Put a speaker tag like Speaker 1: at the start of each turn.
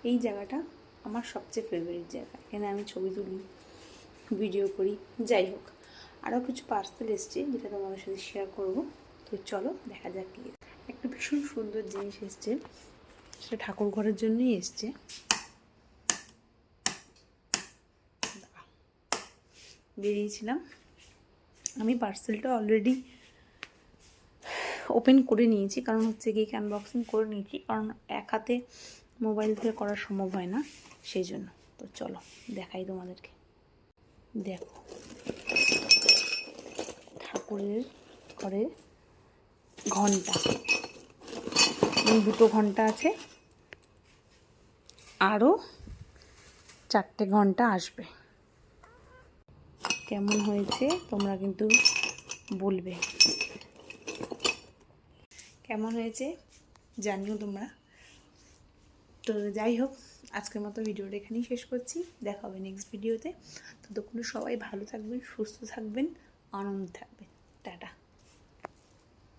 Speaker 1: এই জায়গাটা আমার সবচেয়ে ফেভারিট জায়গা, এখানে আমি ছবি তুলি, ভিডিও করি। যাই হোক, আরও কিছু পার্সেল এসছে যেটা তোমাদের সাথে শেয়ার করব। তো চলো দেখা যাক কি। একটা ভীষণ সুন্দর জিনিস এসছে, সেটা ঠাকুর ঘরের জন্যই এসছে। বেরিয়েছিলাম আমি, পার্সেলটা অলরেডি ওপেন করে নিয়েছি, কারণ হচ্ছে গিয়ে আনবক্সিং করে নিয়েছি, কারণ এক হাতে মোবাইল থেকে করা সম্ভব হয় না, সেই জন্য। তো চলো দেখাই তোমাদেরকে। দেখো, ঠাকুরের ঘরে ঘন্টা, দুটো ঘন্টা আছে, আরও 4টে ঘন্টা আসবে। কেমন হয়েছে তোমরা কিন্তু বলবে, কেমন হয়েছে জানিও তোমরা। তো যাই হোক, আজকের মতো ভিডিওটা এখানেই শেষ করছি। দেখা হবে নেক্সট ভিডিওতে। ততক্ষণ সবাই ভালো থাকবেন, সুস্থ থাকবেন, আনন্দ থাকবেন।